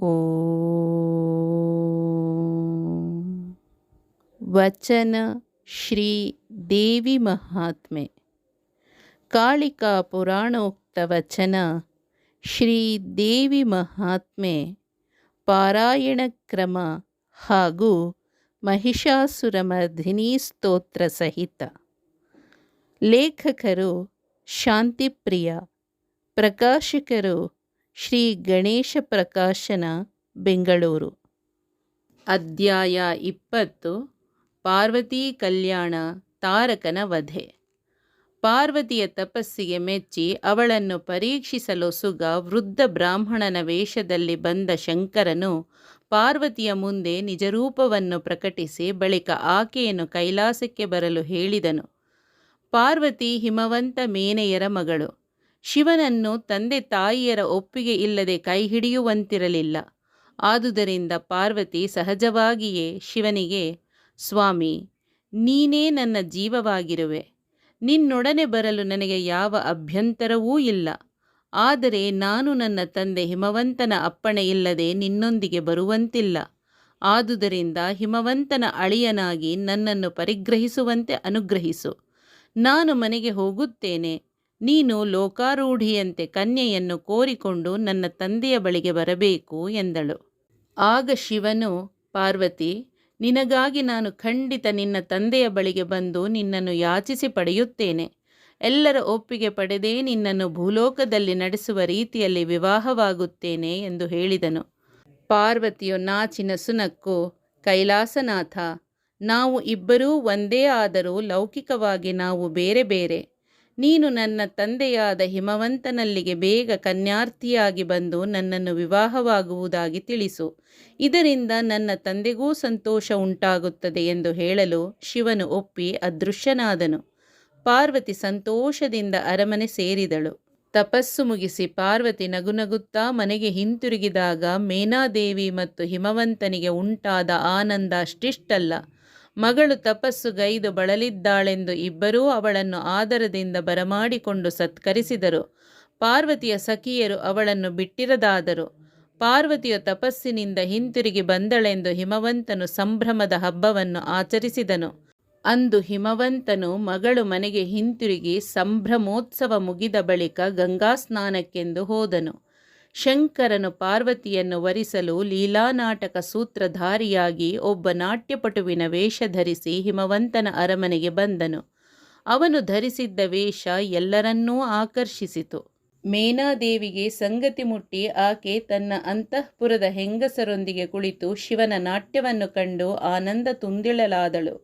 ಓಂ. ವಚನ ಶ್ರೀ ದೇವಿ ಮಹಾತ್ಮೆ. ಕಾಳಿಕಾ ಪುರಾಣೋಕ್ತ ವಚನ ಶ್ರೀ ದೇವಿ ಮಹಾತ್ಮೆ ಪಾರಾಯಣ ಕ್ರಮ ಹಾಗೂ ಮಹಿಷಾಸುರಮರ್ಧಿನಿ ಸ್ತೋತ್ರ ಸಹಿತ. ಲೇಖಕರು ಶಾಂತಿಪ್ರಿಯ. ಪ್ರಕಾಶಕರು ಶ್ರೀ ಗಣೇಶ ಪ್ರಕಾಶನ, ಬೆಂಗಳೂರು. ಅಧ್ಯಾಯ 20. ಪಾರ್ವತೀ ಕಲ್ಯಾಣ, ತಾರಕನ ವಧೆ. ಪಾರ್ವತಿಯ ತಪಸ್ಸಿಗೆ ಮೆಚ್ಚಿ ಅವಳನ್ನು ಪರೀಕ್ಷಿಸಲು ವೃದ್ಧ ಬ್ರಾಹ್ಮಣನ ವೇಷದಲ್ಲಿ ಬಂದ ಶಂಕರನು ಪಾರ್ವತಿಯ ಮುಂದೆ ನಿಜರೂಪವನ್ನು ಪ್ರಕಟಿಸಿ ಬಳಿಕ ಆಕೆಯನ್ನು ಕೈಲಾಸಕ್ಕೆ ಬರಲು ಹೇಳಿದನು. ಪಾರ್ವತಿ ಹಿಮವಂತ ಮೇನೆಯರ ಮಗಳು. ಶಿವನನ್ನು ತಂದೆ ತಾಯಿಯರ ಒಪ್ಪಿಗೆ ಇಲ್ಲದೆ ಕೈ ಹಿಡಿಯುವಂತಿರಲಿಲ್ಲ. ಆದುದರಿಂದ ಪಾರ್ವತಿ ಸಹಜವಾಗಿಯೇ ಶಿವನಿಗೆ, ಸ್ವಾಮಿ, ನೀನೇ ನನ್ನ ಜೀವವಾಗಿರುವೆ. ನಿನ್ನೊಡನೆ ಬರಲು ನನಗೆ ಯಾವ ಅಭ್ಯಂತರವೂ ಇಲ್ಲ. ಆದರೆ ನಾನು ನನ್ನ ತಂದೆ ಹಿಮವಂತನ ಅಪ್ಪಣೆ ಇಲ್ಲದೆ ನಿನ್ನೊಂದಿಗೆ ಬರುವಂತಿಲ್ಲ. ಆದುದರಿಂದ ಹಿಮವಂತನ ಅಳಿಯನಾಗಿ ನನ್ನನ್ನು ಪರಿಗ್ರಹಿಸುವಂತೆ ಅನುಗ್ರಹಿಸು. ನಾನು ಮನೆಗೆ ಹೋಗುತ್ತೇನೆ. ನೀನು ಲೋಕಾರೂಢಿಯಂತೆ ಕನ್ಯೆಯನ್ನು ಕೋರಿಕೊಂಡು ನನ್ನ ತಂದೆಯ ಬಳಿಗೆ ಬರಬೇಕು ಎಂದಳು. ಆಗ ಶಿವನು, ಪಾರ್ವತಿ, ನಿನಗಾಗಿ ನಾನು ಖಂಡಿತ ನಿನ್ನ ತಂದೆಯ ಬಳಿಗೆ ಬಂದು ನಿನ್ನನ್ನು ಯಾಚಿಸಿ ಪಡೆಯುತ್ತೇನೆ. ಎಲ್ಲರ ಒಪ್ಪಿಗೆ ಪಡೆದೇ ನಿನ್ನನ್ನು ಭೂಲೋಕದಲ್ಲಿ ನಡೆಸುವ ರೀತಿಯಲ್ಲಿ ವಿವಾಹವಾಗುತ್ತೇನೆ ಎಂದು ಹೇಳಿದನು. ಪಾರ್ವತಿಯು ನಾಚಿನ ಸುನಕ್ಕು, ಕೈಲಾಸನಾಥ, ನಾವು ಇಬ್ಬರೂ ಒಂದೇ ಆದರೂ ಲೌಕಿಕವಾಗಿ ನಾವು ಬೇರೆ ಬೇರೆ. ನೀನು ನನ್ನ ತಂದೆಯಾದ ಹಿಮವಂತನಲ್ಲಿಗೆ ಬೇಗ ಕನ್ಯಾರ್ಥಿಯಾಗಿ ಬಂದು ನನ್ನನ್ನು ವಿವಾಹವಾಗುವುದಾಗಿ ತಿಳಿಸು. ಇದರಿಂದ ನನ್ನ ತಂದೆಗೂ ಸಂತೋಷ ಉಂಟಾಗುತ್ತದೆ ಎಂದು ಹೇಳಲು ಶಿವನು ಒಪ್ಪಿ ಅದೃಶ್ಯನಾದನು. ಪಾರ್ವತಿ ಸಂತೋಷದಿಂದ ಅರಮನೆ ಸೇರಿದಳು. ತಪಸ್ಸು ಮುಗಿಸಿ ಪಾರ್ವತಿ ನಗುನಗುತ್ತಾ ಮನೆಗೆ ಹಿಂತಿರುಗಿದಾಗ ಮೇನಾದೇವಿ ಮತ್ತು ಹಿಮವಂತನಿಗೆ ಉಂಟಾದ ಆನಂದ ಅಷ್ಟಿಷ್ಟಲ್ಲ. ಮಗಳು ತಪಸ್ಸುಗೈದು ಬಳಲಿದ್ದಾಳೆಂದು ಇಬ್ಬರೂ ಅವಳನ್ನು ಆದರದಿಂದ ಬರಮಾಡಿಕೊಂಡು ಸತ್ಕರಿಸಿದರು. ಪಾರ್ವತಿಯ ಸಖಿಯರು ಅವಳನ್ನು ಬಿಟ್ಟಿರದಾದರು. ಪಾರ್ವತಿಯ ತಪಸ್ಸಿನಿಂದ ಹಿಂತಿರುಗಿ ಬಂದಳೆಂದು ಹಿಮವಂತನು ಸಂಭ್ರಮದ ಹಬ್ಬವನ್ನು ಆಚರಿಸಿದನು. ಅಂದು ಹಿಮವಂತನು ಮಗಳು ಮನೆಗೆ ಹಿಂತಿರುಗಿ ಸಂಭ್ರಮೋತ್ಸವ ಮುಗಿದ ಬಳಿಕ ಗಂಗಾ ಸ್ನಾನಕ್ಕೆಂದು ಹೋದನು. ಶಂಕರನು ಪಾರ್ವತಿಯನ್ನು ವರಿಸಲು ಲೀಲಾನಾಟಕ ಸೂತ್ರಧಾರಿಯಾಗಿ ಒಬ್ಬ ನಾಟ್ಯಪಟುವಿನ ವೇಷ ಧರಿಸಿ ಹಿಮವಂತನ ಅರಮನೆಗೆ ಬಂದನು. ಅವನು ಧರಿಸಿದ್ದ ವೇಷ ಎಲ್ಲರನ್ನೂ ಆಕರ್ಷಿಸಿತು. ಮೇನಾದೇವಿಗೆ ಸಂಗತಿ ಮುಟ್ಟಿ ಆಕೆ ತನ್ನ ಅಂತಃಪುರದ ಹೆಂಗಸರೊಂದಿಗೆ ಕುಳಿತು ಶಿವನ ನಾಟ್ಯವನ್ನು ಕಂಡು ಆನಂದ ತುಂದಿಳಲಾದಳು.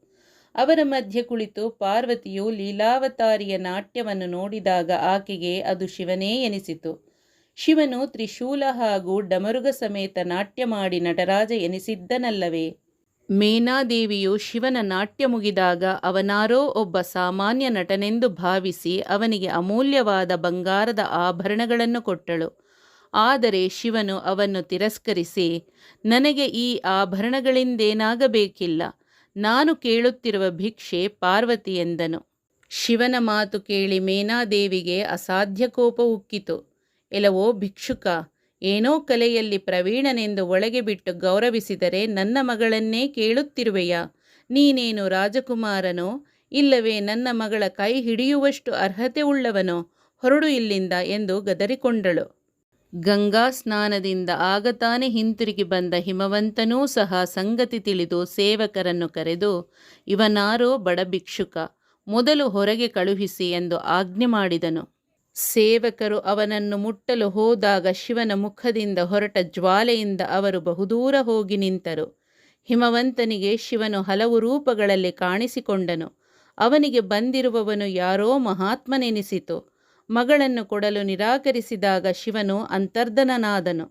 ಅವರ ಮಧ್ಯೆ ಕುಳಿತು ಪಾರ್ವತಿಯು ಲೀಲಾವತಾರಿಯ ನಾಟ್ಯವನ್ನು ನೋಡಿದಾಗ ಆಕೆಗೆ ಅದು ಶಿವನೇ ಎನಿಸಿತು. ಶಿವನು ತ್ರಿಶೂಲ ಹಾಗೂ ಡಮರುಗ ಸಮೇತ ನಾಟ್ಯ ಮಾಡಿ ನಟರಾಜ ಎನಿಸಿದ್ದನಲ್ಲವೇ? ಮೇನಾದೇವಿಯು ಶಿವನ ನಾಟ್ಯ ಮುಗಿದಾಗ ಅವನಾರೋ ಒಬ್ಬ ಸಾಮಾನ್ಯ ನಟನೆಂದು ಭಾವಿಸಿ ಅವನಿಗೆ ಅಮೂಲ್ಯವಾದ ಬಂಗಾರದ ಆಭರಣಗಳನ್ನು ಕೊಟ್ಟಳು. ಆದರೆ ಶಿವನು ಅವನ್ನು ತಿರಸ್ಕರಿಸಿ, ನನಗೆ ಈ ಆಭರಣಗಳಿಂದೇನಾಗಬೇಕಿಲ್ಲ. ನಾನು ಕೇಳುತ್ತಿರುವ ಭಿಕ್ಷೆ ಪಾರ್ವತಿ ಎಂದನು. ಶಿವನ ಮಾತು ಕೇಳಿ ಮೇನಾದೇವಿಗೆ ಅಸಾಧ್ಯ ಕೋಪ ಉಕ್ಕಿತು. ಎಲವೋ ಭಿಕ್ಷುಕ, ಏನೋ ಕಲೆಯಲ್ಲಿ ಪ್ರವೀಣನೆಂದು ಒಳಗೆ ಬಿಟ್ಟು ಗೌರವಿಸಿದರೆ ನನ್ನ ಮಗಳನ್ನೇ ಕೇಳುತ್ತಿರುವೆಯಾ? ನೀನೇನು ರಾಜಕುಮಾರನೋ, ಇಲ್ಲವೇ ನನ್ನ ಮಗಳ ಕೈ ಹಿಡಿಯುವಷ್ಟು ಅರ್ಹತೆ ಉಳ್ಳವನೋ? ಹೊರಡು ಇಲ್ಲಿಂದ ಎಂದು ಗದರಿಕೊಂಡಳು. ಗಂಗಾ ಸ್ನಾನದಿಂದ ಆಗತಾನೆ ಹಿಂತಿರುಗಿ ಬಂದ ಹಿಮವಂತನೂ ಸಹ ಸಂಗತಿ ತಿಳಿದು ಸೇವಕರನ್ನು ಕರೆದು, ಇವನಾರೋ ಬಡ ಭಿಕ್ಷುಕ, ಮೊದಲು ಹೊರಗೆ ಕಳುಹಿಸಿ ಎಂದು ಆಜ್ಞೆ ಮಾಡಿದನು. ಸೇವಕರು ಅವನನ್ನು ಮುಟ್ಟಲು ಹೋದಾಗ ಶಿವನ ಮುಖದಿಂದ ಹೊರಟ ಜ್ವಾಲೆಯಿಂದ ಅವರು ಬಹುದೂರ ಹೋಗಿ ನಿಂತರು. ಹಿಮವಂತನಿಗೆ ಶಿವನು ಹಲವು ರೂಪಗಳಲ್ಲಿ ಕಾಣಿಸಿಕೊಂಡನು. ಅವನಿಗೆ ಬಂದಿರುವವನು ಯಾರೋ ಮಹಾತ್ಮನೆನಿಸಿತು. ಮಗಳನ್ನು ಕೊಡಲು ನಿರಾಕರಿಸಿದಾಗ ಶಿವನು ಅಂತರ್ಧನನಾದನು.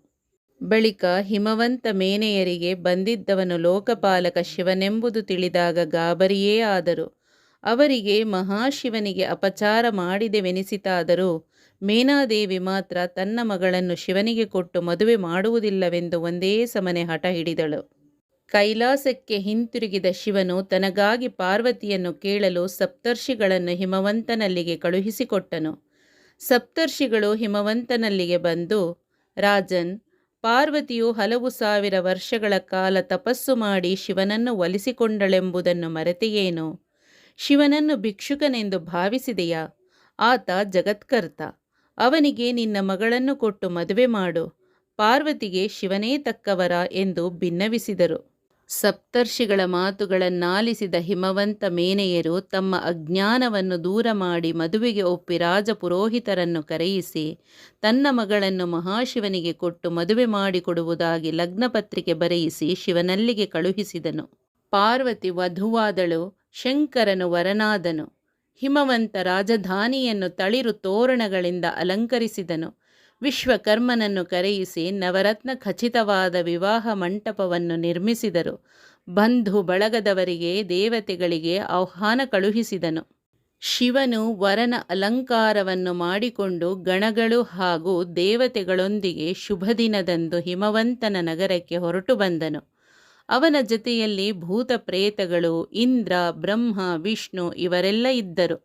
ಬಳಿಕ ಹಿಮವಂತ ಮೇನೆಯರಿಗೆ ಬಂದಿದ್ದವನು ಲೋಕಪಾಲಕ ಶಿವನೆಂಬುದು ತಿಳಿದಾಗ ಗಾಬರಿಯೇ ಆದರು. ಅವರಿಗೆ ಮಹಾಶಿವನಿಗೆ ಅಪಚಾರ ಮಾಡಿದೆವೆನಿಸಿತಾದರೂ ಮೇನಾದೇವಿ ಮಾತ್ರ ತನ್ನ ಮಗಳನ್ನು ಶಿವನಿಗೆ ಕೊಟ್ಟು ಮದುವೆ ಮಾಡುವುದಿಲ್ಲವೆಂದು ಒಂದೇ ಸಮನೆ ಹಠ ಹಿಡಿದಳು. ಕೈಲಾಸಕ್ಕೆ ಹಿಂತಿರುಗಿದ ಶಿವನು ತನಗಾಗಿ ಪಾರ್ವತಿಯನ್ನು ಕೇಳಲು ಸಪ್ತರ್ಷಿಗಳನ್ನು ಹಿಮವಂತನಲ್ಲಿಗೆ ಕಳುಹಿಸಿಕೊಟ್ಟನು. ಸಪ್ತರ್ಷಿಗಳು ಹಿಮವಂತನಲ್ಲಿಗೆ ಬಂದು, ರಾಜನ್, ಪಾರ್ವತಿಯು ಹಲವು ಸಾವಿರ ವರ್ಷಗಳ ಕಾಲ ತಪಸ್ಸು ಮಾಡಿ ಶಿವನನ್ನು ಒಲಿಸಿಕೊಂಡಳೆಂಬುದನ್ನು ಮರೆತೆಯೇನೋ? ಶಿವನನ್ನು ಭಿಕ್ಷುಕನೆಂದು ಭಾವಿಸಿದೆಯಾ? ಆತ ಜಗತ್ಕರ್ತ. ಅವನಿಗೆ ನಿನ್ನ ಮಗಳನ್ನು ಕೊಟ್ಟು ಮದುವೆ ಮಾಡು. ಪಾರ್ವತಿಗೆ ಶಿವನೇ ತಕ್ಕವರ ಎಂದು ಭಿನ್ನವಿಸಿದರು. ಸಪ್ತರ್ಷಿಗಳ ಮಾತುಗಳನ್ನಾಲಿಸಿದ ಹಿಮವಂತ ಮೇನೆಯರು ತಮ್ಮ ಅಜ್ಞಾನವನ್ನು ದೂರ ಮಾಡಿ ಮದುವೆಗೆ ಒಪ್ಪಿ ರಾಜಪುರೋಹಿತರನ್ನು ಕರೆಯಿಸಿ ತನ್ನ ಮಗಳನ್ನು ಮಹಾಶಿವನಿಗೆ ಕೊಟ್ಟು ಮದುವೆ ಮಾಡಿಕೊಡುವುದಾಗಿ ಲಗ್ನಪತ್ರಿಕೆ ಬರೆಯಿಸಿ ಶಿವನಲ್ಲಿಗೆ ಕಳುಹಿಸಿದನು. ಪಾರ್ವತಿ ವಧುವಾದಳು, ಶಂಕರನು ವರನಾದನು. ಹಿಮವಂತ ರಾಜಧಾನಿಯನ್ನು ತಳಿರು ತೋರಣಗಳಿಂದ ಅಲಂಕರಿಸಿದನು. ವಿಶ್ವಕರ್ಮನನ್ನು ಕರೆಯಿಸಿ ನವರತ್ನ ಖಚಿತವಾದ ವಿವಾಹ ಮಂಟಪವನ್ನು ನಿರ್ಮಿಸಿದರು. ಬಂಧು ಬಳಗದವರಿಗೆ, ದೇವತೆಗಳಿಗೆ ಆಹ್ವಾನ ಕಳುಹಿಸಿದನು. ಶಿವನು ವರನ ಅಲಂಕಾರವನ್ನು ಮಾಡಿಕೊಂಡು ಗಣಗಳು ಹಾಗೂ ದೇವತೆಗಳೊಂದಿಗೆ ಶುಭ ದಿನದಂದು ಹಿಮವಂತನ ನಗರಕ್ಕೆ ಹೊರಟು ಬಂದನು. ಅವನ ಜೊತೆಯಲ್ಲಿ ಭೂತ ಪ್ರೇತಗಳು, ಇಂದ್ರ, ಬ್ರಹ್ಮ, ವಿಷ್ಣು ಇವರೆಲ್ಲ ಇದ್ದರು.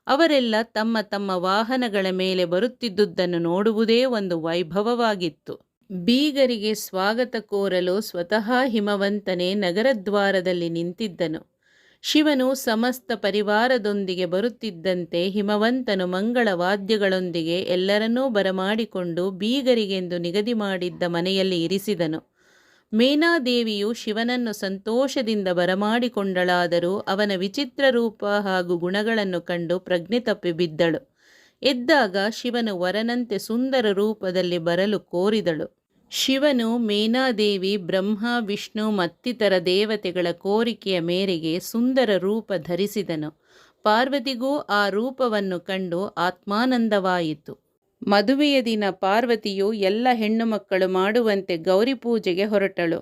ಅವರೆಲ್ಲ ತಮ್ಮ ತಮ್ಮ ವಾಹನಗಳ ಮೇಲೆ ಬರುತ್ತಿದ್ದುದನ್ನು ನೋಡುವುದೇ ಒಂದು ವೈಭವವಾಗಿತ್ತು. ಬೀಗರಿಗೆ ಸ್ವಾಗತ ಕೋರಲು ಸ್ವತಃ ಹಿಮವಂತನೇ ನಗರದ್ವಾರದಲ್ಲಿ ನಿಂತಿದ್ದನು. ಶಿವನು ಸಮಸ್ತ ಪರಿವಾರದೊಂದಿಗೆ ಬರುತ್ತಿದ್ದಂತೆ ಹಿಮವಂತನು ಮಂಗಳವಾದ್ಯಗಳೊಂದಿಗೆ ಎಲ್ಲರನ್ನೂ ಬರಮಾಡಿಕೊಂಡು ಬೀಗರಿಗೆಂದು ನಿಗದಿ ಮಾಡಿದ್ದ ಮನೆಯಲ್ಲಿ ಇರಿಸಿದನು. ಮೇನಾದೇವಿಯು ಶಿವನನ್ನು ಸಂತೋಷದಿಂದ ಬರಮಾಡಿಕೊಂಡಳಾದರೂ ಅವನ ವಿಚಿತ್ರ ರೂಪ ಹಾಗೂ ಗುಣಗಳನ್ನು ಕಂಡು ಪ್ರಜ್ಞೆ ತಪ್ಪಿ ಬಿದ್ದಳು. ಎದ್ದಾಗ ಶಿವನು ವರನಂತೆ ಸುಂದರ ರೂಪದಲ್ಲಿ ಬರಲು ಕೋರಿದಳು. ಶಿವನು ಮೇನಾದೇವಿ, ಬ್ರಹ್ಮ, ವಿಷ್ಣು ಮತ್ತಿತರ ದೇವತೆಗಳ ಕೋರಿಕೆಯ ಮೇರೆಗೆ ಸುಂದರ ರೂಪ ಧರಿಸಿದನು. ಪಾರ್ವತಿಗೂ ಆ ರೂಪವನ್ನು ಕಂಡು ಆತ್ಮಾನಂದವಾಯಿತು. ಮದುವೆಯ ದಿನ ಪಾರ್ವತಿಯು ಎಲ್ಲ ಹೆಣ್ಣು ಮಕ್ಕಳು ಮಾಡುವಂತೆ ಗೌರಿ ಪೂಜೆಗೆ ಹೊರಟಳು.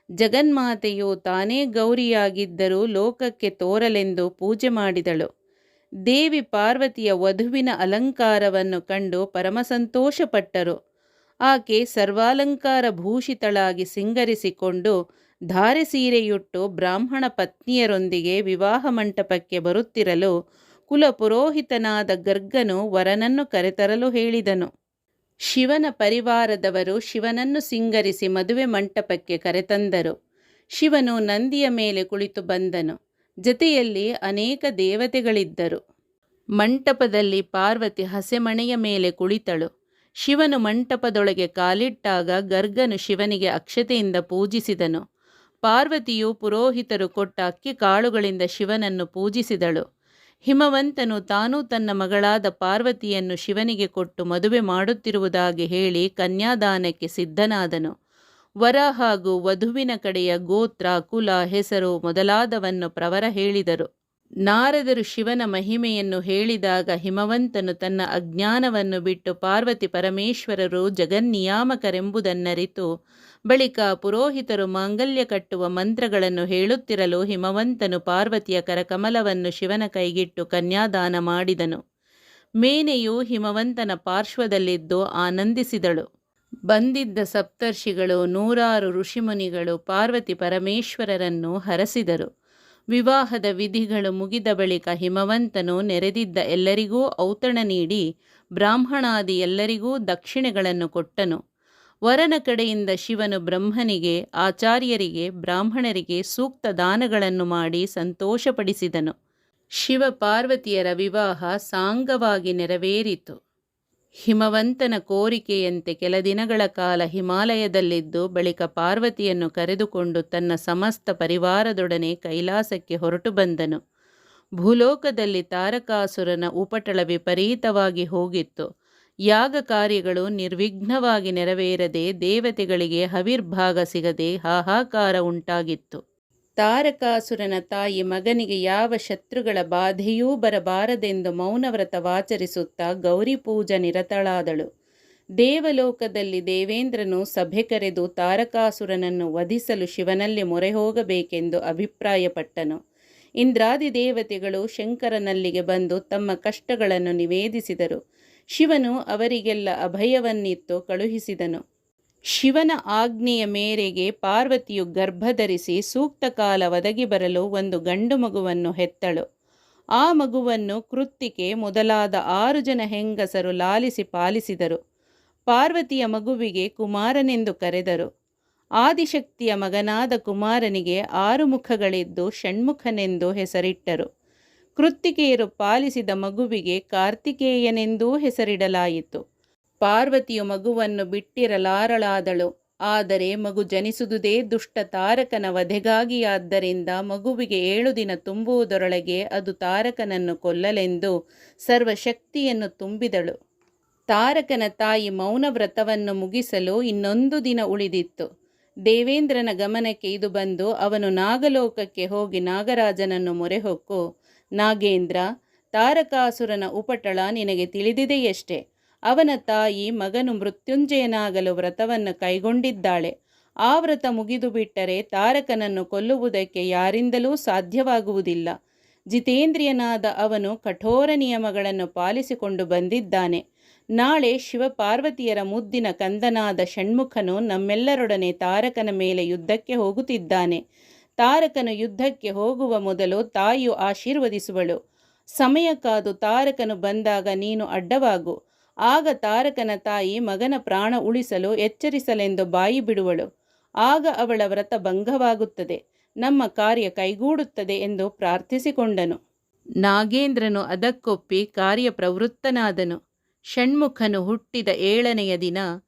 ಜಗನ್ಮಾತೆಯು ತಾನೇ ಗೌರಿಯಾಗಿದ್ದರೂ ಲೋಕಕ್ಕೆ ತೋರಲೆಂದು ಪೂಜೆ ಮಾಡಿದಳು. ದೇವಿ ಪಾರ್ವತಿಯ ವಧುವಿನ ಅಲಂಕಾರವನ್ನು ಕಂಡು ಪರಮಸಂತೋಷಪಟ್ಟರು. ಆಕೆ ಸರ್ವಾಲಂಕಾರ ಭೂಷಿತಳಾಗಿ ಸಿಂಗರಿಸಿಕೊಂಡು ಧಾರೆ ಸೀರೆಯುಟ್ಟು ಬ್ರಾಹ್ಮಣ ಪತ್ನಿಯರೊಂದಿಗೆ ವಿವಾಹ ಮಂಟಪಕ್ಕೆ ಬರುತ್ತಿರಲು ಕುಲಪುರೋಹಿತನಾದ ಗರ್ಗನು ವರನನ್ನು ಕರೆತರಲು ಹೇಳಿದನು. ಶಿವನ ಪರಿವಾರದವರು ಶಿವನನ್ನು ಸಿಂಗರಿಸಿ ಮದುವೆ ಮಂಟಪಕ್ಕೆ ಕರೆತಂದರು. ಶಿವನು ನಂದಿಯ ಮೇಲೆ ಕುಳಿತು ಬಂದನು. ಜೊತೆಯಲ್ಲಿ ಅನೇಕ ದೇವತೆಗಳಿದ್ದರು. ಮಂಟಪದಲ್ಲಿ ಪಾರ್ವತಿ ಹಸೆಮಣೆಯ ಮೇಲೆ ಕುಳಿತಳು. ಶಿವನು ಮಂಟಪದೊಳಗೆ ಕಾಲಿಟ್ಟಾಗ ಗರ್ಗನು ಶಿವನಿಗೆ ಅಕ್ಷತೆಯಿಂದ ಪೂಜಿಸಿದನು. ಪಾರ್ವತಿಯು ಪುರೋಹಿತರು ಕೊಟ್ಟ ಅಕ್ಕಿ ಕಾಳುಗಳಿಂದ ಶಿವನನ್ನು ಪೂಜಿಸಿದಳು. ಹಿಮವಂತನು ತಾನೂ ತನ್ನ ಮಗಳಾದ ಪಾರ್ವತಿಯನ್ನು ಶಿವನಿಗೆ ಕೊಟ್ಟು ಮದುವೆ ಮಾಡುತ್ತಿರುವುದಾಗಿ ಹೇಳಿ ಕನ್ಯಾದಾನಕ್ಕೆ ಸಿದ್ಧನಾದನು. ವರ ಹಾಗೂ ವಧುವಿನ ಕಡೆಯ ಗೋತ್ರ, ಕುಲ, ಹೆಸರು ಮೊದಲಾದವನ್ನು ಪ್ರವರ ಹೇಳಿದರು. ನಾರದರು ಶಿವನ ಮಹಿಮೆಯನ್ನು ಹೇಳಿದಾಗ ಹಿಮವಂತನು ತನ್ನ ಅಜ್ಞಾನವನ್ನು ಬಿಟ್ಟು ಪಾರ್ವತಿ ಪರಮೇಶ್ವರರು ಜಗನ್ನಿಯಾಮಕರೆಂಬುದನ್ನರಿತು ಬಳಿಕ ಪುರೋಹಿತರು ಮಾಂಗಲ್ಯ ಕಟ್ಟುವ ಮಂತ್ರಗಳನ್ನು ಹೇಳುತ್ತಿರಲು ಹಿಮವಂತನು ಪಾರ್ವತಿಯ ಕರಕಮಲವನ್ನು ಶಿವನ ಕೈಗಿಟ್ಟು ಕನ್ಯಾದಾನ ಮಾಡಿದನು. ಮೇನೆಯು ಹಿಮವಂತನ ಪಾರ್ಶ್ವದಲ್ಲಿದ್ದು ಆನಂದಿಸಿದಳು. ಬಂದಿದ್ದ ಸಪ್ತರ್ಷಿಗಳು, 100 ಋಷಿಮುನಿಗಳು ಪಾರ್ವತಿ ಪರಮೇಶ್ವರರನ್ನು ಹರಸಿದರು. ವಿವಾಹದ ವಿಧಿಗಳು ಮುಗಿದ ಬಳಿಕ ಹಿಮವಂತನು ನೆರೆದಿದ್ದ ಎಲ್ಲರಿಗೂ ಔತಣ ನೀಡಿ ಬ್ರಾಹ್ಮಣಾದಿ ಎಲ್ಲರಿಗೂ ದಕ್ಷಿಣೆಗಳನ್ನು ಕೊಟ್ಟನು. ವರನ ಕಡೆಯಿಂದ ಶಿವನು ಬ್ರಹ್ಮನಿಗೆ, ಆಚಾರ್ಯರಿಗೆ, ಬ್ರಾಹ್ಮಣರಿಗೆ ಸೂಕ್ತ ದಾನಗಳನ್ನು ಮಾಡಿ ಸಂತೋಷಪಡಿಸಿದನು. ಶಿವ ಪಾರ್ವತಿಯರ ವಿವಾಹ ಸಾಂಗವಾಗಿ ನೆರವೇರಿತು. ಹಿಮವಂತನ ಕೋರಿಕೆಯಂತೆ ಕೆಲ ದಿನಗಳ ಕಾಲ ಹಿಮಾಲಯದಲ್ಲಿದ್ದು ಬಳಿಕ ಪಾರ್ವತಿಯನ್ನು ಕರೆದುಕೊಂಡು ತನ್ನ ಸಮಸ್ತ ಪರಿವಾರದೊಡನೆ ಕೈಲಾಸಕ್ಕೆ ಹೊರಟು ಬಂದನು. ಭೂಲೋಕದಲ್ಲಿ ತಾರಕಾಸುರನ ಉಪಟಳ ವಿಪರೀತವಾಗಿ ಹೋಗಿತ್ತು. ಯಾಗ ಕಾರ್ಯಗಳು ನಿರ್ವಿಘ್ನವಾಗಿ ನೆರವೇರದೆ ದೇವತೆಗಳಿಗೆ ಹವಿರ್ಭಾಗ ಸಿಗದೆ ಹಾಹಾಕಾರ ಉಂಟಾಗಿತ್ತು. ತಾರಕಾಸುರನ ತಾಯಿ ಮಗನಿಗೆ ಯಾವ ಶತ್ರುಗಳ ಬಾಧೆಯೂ ಬರಬಾರದೆಂದು ಮೌನವ್ರತವಾಚರಿಸುತ್ತಾ ಗೌರಿ ಪೂಜಾ ನಿರತಳಾದಳು. ದೇವಲೋಕದಲ್ಲಿ ದೇವೇಂದ್ರನು ಸಭೆ ಕರೆದು ತಾರಕಾಸುರನನ್ನು ವಧಿಸಲು ಶಿವನಲ್ಲಿ ಮೊರೆ ಹೋಗಬೇಕೆಂದು ಅಭಿಪ್ರಾಯಪಟ್ಟನು. ಇಂದ್ರಾದಿ ದೇವತೆಗಳು ಶಂಕರನಲ್ಲಿಗೆ ಬಂದು ತಮ್ಮ ಕಷ್ಟಗಳನ್ನು ನಿವೇದಿಸಿದರು. ಶಿವನು ಅವರಿಗೆಲ್ಲ ಅಭಯವನ್ನಿತ್ತು ಕಳುಹಿಸಿದನು. ಶಿವನ ಆಜ್ಞೆಯ ಮೇರೆಗೆ ಪಾರ್ವತಿಯು ಗರ್ಭಧರಿಸಿ ಸೂಕ್ತ ಕಾಲ ಒದಗಿ ಬರಲು ಒಂದು ಗಂಡು ಮಗುವನ್ನು ಹೆತ್ತಳು. ಆ ಮಗುವನ್ನು ಕೃತ್ತಿಕೆ ಮೊದಲಾದ 6 ಜನ ಹೆಂಗಸರು ಲಾಲಿಸಿ ಪಾಲಿಸಿದರು. ಪಾರ್ವತಿಯ ಮಗುವಿಗೆ ಕುಮಾರನೆಂದು ಕರೆದರು. ಆದಿಶಕ್ತಿಯ ಮಗನಾದ ಕುಮಾರನಿಗೆ 6 ಮುಖಗಳಿದ್ದು ಷಣ್ಮುಖನೆಂದು ಹೆಸರಿಟ್ಟರು. ಕೃತ್ತಿಕೆಯರು ಪಾಲಿಸಿದ ಮಗುವಿಗೆ ಕಾರ್ತಿಕೇಯನೆಂದೂ ಹೆಸರಿಡಲಾಯಿತು. ಪಾರ್ವತಿಯು ಮಗುವನ್ನು ಬಿಟ್ಟಿರಲಾರಳಾದಳು. ಆದರೆ ಮಗು ಜನಿಸುವುದೇ ದುಷ್ಟ ತಾರಕನ ವಧೆಗಾಗಿಯಾದ್ದರಿಂದ ಮಗುವಿಗೆ 7 ದಿನ ತುಂಬುವುದರೊಳಗೆ ಅದು ತಾರಕನನ್ನು ಕೊಲ್ಲಲೆಂದು ಸರ್ವಶಕ್ತಿಯನ್ನು ತುಂಬಿದಳು. ತಾರಕನ ತಾಯಿ ಮೌನವ್ರತವನ್ನು ಮುಗಿಸಲು ಇನ್ನೊಂದು ದಿನ ಉಳಿದಿತ್ತು. ದೇವೇಂದ್ರನ ಗಮನಕ್ಕೆ ಇದು ಬಂದು ಅವನು ನಾಗಲೋಕಕ್ಕೆ ಹೋಗಿ ನಾಗರಾಜನನ್ನು ಮೊರೆಹೊಕ್ಕು, ನಾಗೇಂದ್ರ, ತಾರಕಾಸುರನ ಉಪಟಳ ನಿನಗೆ ತಿಳಿದಿದೆಯಷ್ಟೇ. ಅವನ ತಾಯಿ ಮಗನು ಮೃತ್ಯುಂಜಯನಾಗಲು ವ್ರತವನ್ನು ಕೈಗೊಂಡಿದ್ದಾಳೆ. ಆ ವ್ರತ ಮುಗಿದು ಬಿಟ್ಟರೆ ತಾರಕನನ್ನು ಕೊಲ್ಲುವುದಕ್ಕೆ ಯಾರಿಂದಲೂ ಸಾಧ್ಯವಾಗುವುದಿಲ್ಲ. ಜಿತೇಂದ್ರಿಯನಾದ ಅವನು ಕಠೋರ ನಿಯಮಗಳನ್ನು ಪಾಲಿಸಿಕೊಂಡು ಬಂದಿದ್ದಾನೆ. ನಾಳೆ ಶಿವಪಾರ್ವತಿಯರ ಮುದ್ದಿನ ಕಂದನಾದ ಷಣ್ಮುಖನು ನಮ್ಮೆಲ್ಲರೊಡನೆ ತಾರಕನ ಮೇಲೆ ಯುದ್ಧಕ್ಕೆ ಹೋಗುತ್ತಿದ್ದಾನೆ. ತಾರಕನು ಯುದ್ಧಕ್ಕೆ ಹೋಗುವ ಮೊದಲು ತಾಯಿಯು ಆಶೀರ್ವದಿಸುವಳು. ಸಮಯ ಕಾದು ತಾರಕನು ಬಂದಾಗ ನೀನು ಅಡ್ಡವಾಗು. ಆಗ ತಾರಕನ ತಾಯಿ ಮಗನ ಪ್ರಾಣ ಉಳಿಸಲು ಎಚ್ಚರಿಸಲೆಂದು ಬಾಯಿ ಬಿಡುವಳು. ಆಗ ಅವಳ ವ್ರತ ಭಂಗವಾಗುತ್ತದೆ, ನಮ್ಮ ಕಾರ್ಯ ಕೈಗೂಡುತ್ತದೆ ಎಂದು ಪ್ರಾರ್ಥಿಸಿಕೊಂಡನು. ನಾಗೇಂದ್ರನು ಅದಕ್ಕೊಪ್ಪಿ ಕಾರ್ಯಪ್ರವೃತ್ತನಾದನು. ಷಣ್ಮುಖನು ಹುಟ್ಟಿದ 7ನೆಯ ದಿನ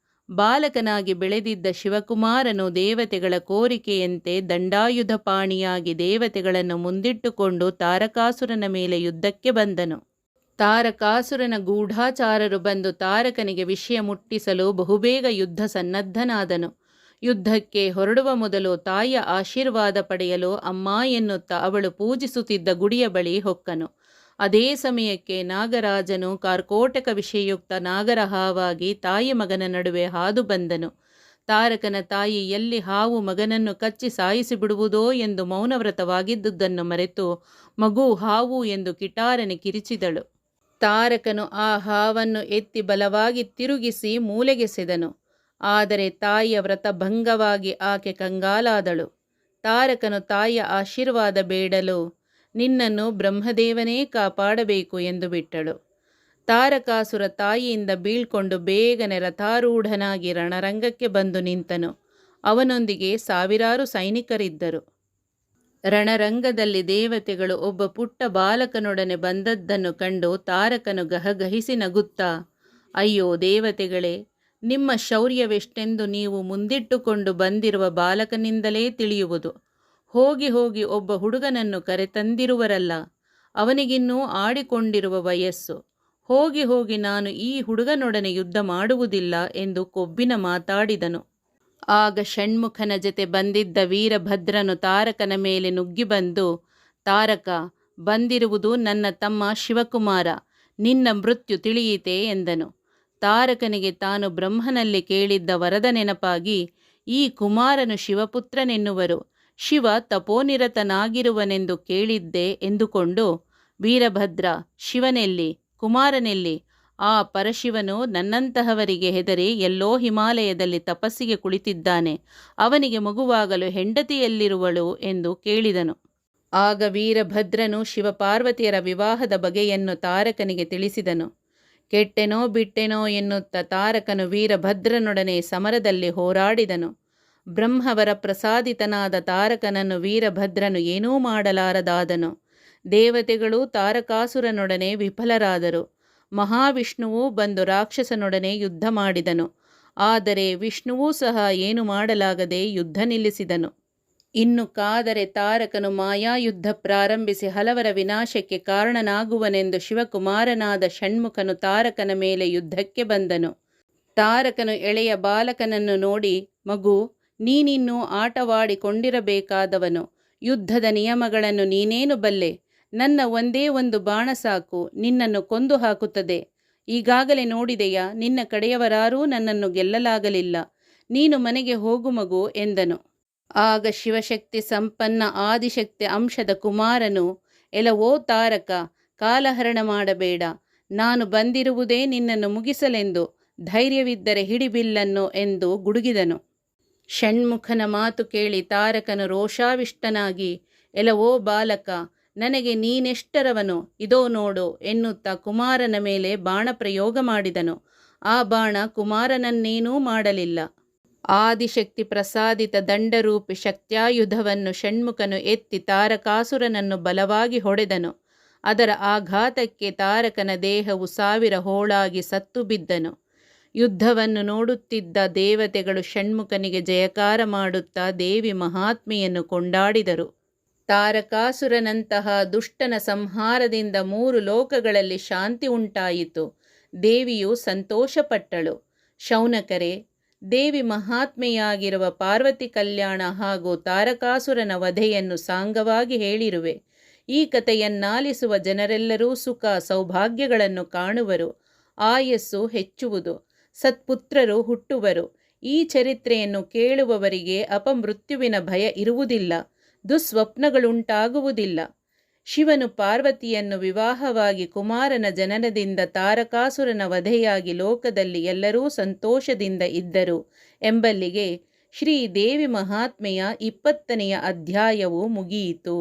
ಬಾಲಕನಾಗಿ ಬೆಳೆದಿದ್ದ ಶಿವಕುಮಾರನು ದೇವತೆಗಳ ಕೋರಿಕೆಯಂತೆ ದಂಡಾಯುಧಪಾಣಿಯಾಗಿ ದೇವತೆಗಳನ್ನು ಮುಂದಿಟ್ಟುಕೊಂಡು ತಾರಕಾಸುರನ ಮೇಲೆ ಯುದ್ಧಕ್ಕೆ ಬಂದನು. ತಾರಕಾಸುರನ ಗೂಢಾಚಾರರು ಬಂದು ತಾರಕನಿಗೆ ವಿಷಯ ಮುಟ್ಟಿಸಲು ಬಹುಬೇಗ ಯುದ್ಧ ಸನ್ನದ್ಧನಾದನು. ಯುದ್ಧಕ್ಕೆ ಹೊರಡುವ ಮೊದಲು ತಾಯಿಯ ಆಶೀರ್ವಾದ ಪಡೆಯಲು ಅಮ್ಮ ಎನ್ನುತ್ತಾ ಅವಳು ಪೂಜಿಸುತ್ತಿದ್ದ ಗುಡಿಯ ಬಳಿ ಹೊಕ್ಕನು. ಅದೇ ಸಮಯಕ್ಕೆ ನಾಗರಾಜನು ಕಾರ್ಕೋಟಕ ವಿಷಯುಕ್ತ ನಾಗರ ಹಾವಾಗಿ ತಾಯಿ ಮಗನ ನಡುವೆ ಹಾದು ಬಂದನು. ತಾರಕನ ತಾಯಿ ಎಲ್ಲಿ ಹಾವು ಮಗನನ್ನು ಕಚ್ಚಿ ಸಾಯಿಸಿ ಬಿಡುವುದೋ ಎಂದು ಮೌನವ್ರತವಾಗಿದ್ದುದನ್ನು ಮರೆತು ಮಗು ಹಾವು ಎಂದು ಕಿಟಾರನೆ ಕಿರಿಚಿದಳು. ತಾರಕನು ಆ ಹಾವನ್ನು ಎತ್ತಿ ಬಲವಾಗಿ ತಿರುಗಿಸಿ ಮೂಲೆಗೆಸೆದನು. ಆದರೆ ತಾಯಿಯ ವ್ರತ ಭಂಗವಾಗಿ ಆಕೆ ಕಂಗಾಲಾದಳು. ತಾರಕನು ತಾಯಿಯ ಆಶೀರ್ವಾದ ಬೇಡಲು ನಿನ್ನನ್ನು ಬ್ರಹ್ಮದೇವನೇ ಕಾಪಾಡಬೇಕು ಎಂದು ಬಿಟ್ಟಳು. ತಾರಕಾಸುರ ತಾಯಿಯಿಂದ ಬೀಳ್ಕೊಂಡು ಬೇಗನೆ ರಥಾರೂಢನಾಗಿ ರಣರಂಗಕ್ಕೆ ಬಂದು ನಿಂತನು. ಅವನೊಂದಿಗೆ 1000 ಸೈನಿಕರಿದ್ದರು. ರಣರಂಗದಲ್ಲಿ ದೇವತೆಗಳು ಒಬ್ಬ ಪುಟ್ಟ ಬಾಲಕನೊಡನೆ ಬಂದದ್ದನ್ನು ಕಂಡು ತಾರಕನು ಗಹಗಹಿಸಿ ನಗುತ್ತಾ, ಅಯ್ಯೋ ದೇವತೆಗಳೇ, ನಿಮ್ಮ ಶೌರ್ಯವೆಷ್ಟೆಂದು ನೀವು ಮುಂದಿಟ್ಟುಕೊಂಡು ಬಂದಿರುವ ಬಾಲಕನಿಂದಲೇ ತಿಳಿಯುವುದು. ಹೋಗಿ ಹೋಗಿ ಒಬ್ಬ ಹುಡುಗನನ್ನು ಕರೆತಂದಿರುವರಲ್ಲ, ಅವನಿಗಿನ್ನೂ ಆಡಿಕೊಂಡಿರುವ ವಯಸ್ಸು. ಹೋಗಿ ಹೋಗಿ ನಾನು ಈ ಹುಡುಗನೊಡನೆ ಯುದ್ಧ ಮಾಡುವುದಿಲ್ಲ ಎಂದು ಕೊಬ್ಬಿನ ಮಾತಾಡಿದನು. ಆಗ ಷಣ್ಮುಖನ ಜತೆ ಬಂದಿದ್ದ ವೀರಭದ್ರನು ತಾರಕನ ಮೇಲೆ ನುಗ್ಗಿ ಬಂದು, ತಾರಕ, ಬಂದಿರುವುದು ನನ್ನ ತಮ್ಮ ಶಿವಕುಮಾರ, ನಿನ್ನ ಮೃತ್ಯು ತಿಳಿಯಿತೆ ಎಂದನು. ತಾರಕನಿಗೆ ತಾನು ಬ್ರಹ್ಮನಲ್ಲಿ ಕೇಳಿದ್ದ ವರದ ನೆನಪಾಗಿ, ಈ ಕುಮಾರನು ಶಿವಪುತ್ರನೆನ್ನುವರು, ಶಿವ ತಪೋನಿರತನಾಗಿರುವನೆಂದು ಕೇಳಿದ್ದೆ ಎಂದುಕೊಂಡು, ವೀರಭದ್ರ, ಶಿವನೆಲ್ಲಿ, ಕುಮಾರನೆಲ್ಲಿ? ಆ ಪರಶಿವನು ನನ್ನಂತಹವರಿಗೆ ಹೆದರಿ ಎಲ್ಲೋ ಹಿಮಾಲಯದಲ್ಲಿ ತಪಸ್ಸಿಗೆ ಕುಳಿತಿದ್ದಾನೆ. ಅವನಿಗೆ ಮಗುವಾಗಲು ಹೆಂಡತಿಯಲ್ಲಿರುವಳು ಎಂದು ಕೇಳಿದನು. ಆಗ ವೀರಭದ್ರನು ಶಿವಪಾರ್ವತಿಯರ ವಿವಾಹದ ಬಗೆಯನ್ನು ತಾರಕನಿಗೆ ತಿಳಿಸಿದನು. ಕೆಟ್ಟೆನೋ ಬಿಟ್ಟೆನೋ ಎನ್ನುತ್ತಾ ತಾರಕನು ವೀರಭದ್ರನೊಡನೆ ಸಮರದಲ್ಲಿ ಹೋರಾಡಿದನು. ಬ್ರಹ್ಮವರ ಪ್ರಸಾದಿತನಾದ ತಾರಕನನ್ನು ವೀರಭದ್ರನು ಏನೂ ಮಾಡಲಾರದಾದನು. ದೇವತೆಗಳು ತಾರಕಾಸುರನೊಡನೆ ವಿಫಲರಾದರು. ಮಹಾವಿಷ್ಣುವು ಬಂದು ರಾಕ್ಷಸನೊಡನೆ ಯುದ್ಧ ಮಾಡಿದನು. ಆದರೆ ವಿಷ್ಣುವೂ ಸಹ ಏನು ಮಾಡಲಾಗದೆ ಯುದ್ಧ ನಿಲ್ಲಿಸಿದನು. ಇನ್ನು ಕಾದರೆ ತಾರಕನು ಮಾಯಾಯುದ್ಧ ಪ್ರಾರಂಭಿಸಿ ಹಲವರ ವಿನಾಶಕ್ಕೆ ಕಾರಣನಾಗುವನೆಂದು ಶಿವಕುಮಾರನಾದ ಷಣ್ಮುಖನು ತಾರಕನ ಮೇಲೆ ಯುದ್ಧಕ್ಕೆ ಬಂದನು. ತಾರಕನು ಎಳೆಯ ಬಾಲಕನನ್ನು ನೋಡಿ, ಮಗು, ನೀನಿನ್ನೂ ಆಟವಾಡಿಕೊಂಡಿರಬೇಕಾದವನು. ಯುದ್ಧದ ನಿಯಮಗಳನ್ನು ನೀನೇನು ಬಲ್ಲೆ? ನನ್ನ ಒಂದೇ ಒಂದು ಬಾಣ ಸಾಕು, ನಿನ್ನನ್ನು ಕೊಂದು ಹಾಕುತ್ತದೆ. ಈಗಾಗಲೇ ನೋಡಿದೆಯಾ, ನಿನ್ನ ಕಡೆಯವರಾರೂ ನನ್ನನ್ನು ಗೆಲ್ಲಲಾಗಲಿಲ್ಲ. ನೀನು ಮನೆಗೆ ಹೋಗು ಮಗು ಎಂದನು. ಆಗ ಶಿವಶಕ್ತಿ ಸಂಪನ್ನ ಆದಿಶಕ್ತಿ ಅಂಶದ ಕುಮಾರನು, ಎಲವೋ ತಾರಕ, ಕಾಲಹರಣ ಮಾಡಬೇಡ, ನಾನು ಬಂದಿರುವುದೇ ನಿನ್ನನ್ನು ಮುಗಿಸಲೆಂದು, ಧೈರ್ಯವಿದ್ದರೆ ಹಿಡಿಬಿಲ್ಲನ್ನು ಎಂದು ಗುಡುಗಿದನು. ಷಣ್ಮುಖನ ಮಾತು ಕೇಳಿ ತಾರಕನು ರೋಷಾವಿಷ್ಟನಾಗಿ, ಎಲವೋ ಬಾಲಕ, ನನಗೆ ನೀನೆಷ್ಟರವನು, ಇದೋ ನೋಡು ಎನ್ನುತ್ತಾ ಕುಮಾರನ ಮೇಲೆ ಬಾಣ ಪ್ರಯೋಗ ಮಾಡಿದನು. ಆ ಬಾಣ ಕುಮಾರನನ್ನೇನೂ ಮಾಡಲಿಲ್ಲ. ಆದಿಶಕ್ತಿ ಪ್ರಸಾದಿತ ದಂಡರೂಪಿ ಶಕ್ತ್ಯಾಯುಧವನ್ನು ಷಣ್ಮುಖನು ಎತ್ತಿ ತಾರಕಾಸುರನನ್ನು ಬಲವಾಗಿ ಹೊಡೆದನು. ಅದರ ಆಘಾತಕ್ಕೆ ತಾರಕನ ದೇಹವು 1000 ಹೋಳಾಗಿ ಸತ್ತು ಬಿದ್ದನು. ಯುದ್ಧವನ್ನು ನೋಡುತ್ತಿದ್ದ ದೇವತೆಗಳು ಷಣ್ಮುಖನಿಗೆ ಜಯಕಾರ ಮಾಡುತ್ತಾ ದೇವಿ ಮಹಾತ್ಮೆಯನ್ನು ಕೊಂಡಾಡಿದರು. ತಾರಕಾಸುರನಂತಹ ದುಷ್ಟನ ಸಂಹಾರದಿಂದ 3 ಲೋಕಗಳಲ್ಲಿ ಶಾಂತಿ ಉಂಟಾಯಿತು. ದೇವಿಯು ಸಂತೋಷಪಟ್ಟಳು. ಶೌನಕರೇ, ದೇವಿ ಮಹಾತ್ಮೆಯಾಗಿರುವ ಪಾರ್ವತಿ ಕಲ್ಯಾಣ ಹಾಗೂ ತಾರಕಾಸುರನ ವಧೆಯನ್ನು ಸಾಂಗವಾಗಿ ಹೇಳಿರುವೆ. ಈ ಕಥೆಯನ್ನಾಲಿಸುವ ಜನರೆಲ್ಲರೂ ಸುಖ ಸೌಭಾಗ್ಯಗಳನ್ನು ಕಾಣುವರು, ಆಯಸ್ಸು ಹೆಚ್ಚುವುದು, ಸತ್ಪುತ್ರರು ಹುಟ್ಟುವರು. ಈ ಚರಿತ್ರೆಯನ್ನು ಕೇಳುವವರಿಗೆ ಅಪಮೃತ್ಯುವಿನ ಭಯ ಇರುವುದಿಲ್ಲ, ದುಸ್ವಪ್ನಗಳುಂಟಾಗುವುದಿಲ್ಲ. ಶಿವನು ಪಾರ್ವತಿಯನ್ನು ವಿವಾಹವಾಗಿ ಕುಮಾರನ ಜನನದಿಂದ ತಾರಕಾಸುರನ ವಧೆಯಾಗಿ ಲೋಕದಲ್ಲಿ ಎಲ್ಲರೂ ಸಂತೋಷದಿಂದ ಇದ್ದರು ಎಂಬಲ್ಲಿಗೆ ಶ್ರೀದೇವಿ ಮಹಾತ್ಮೆಯ 20ನೇ ಅಧ್ಯಾಯವು ಮುಗಿಯಿತು.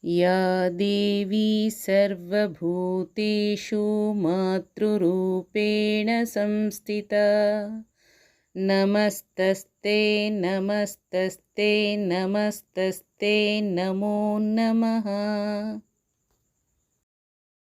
ಯಾ ದೇವಿ ಸರ್ವಭೂತೇಷು ಮಾತೃರೂಪೇಣ ಸಂಸ್ಥಿತಾ ನಮಸ್ತಸ್ತೆ ನಮಸ್ತಸ್ತೆ ನಮಸ್ತಸ್ತೆ ನಮೋ ನಮಃ.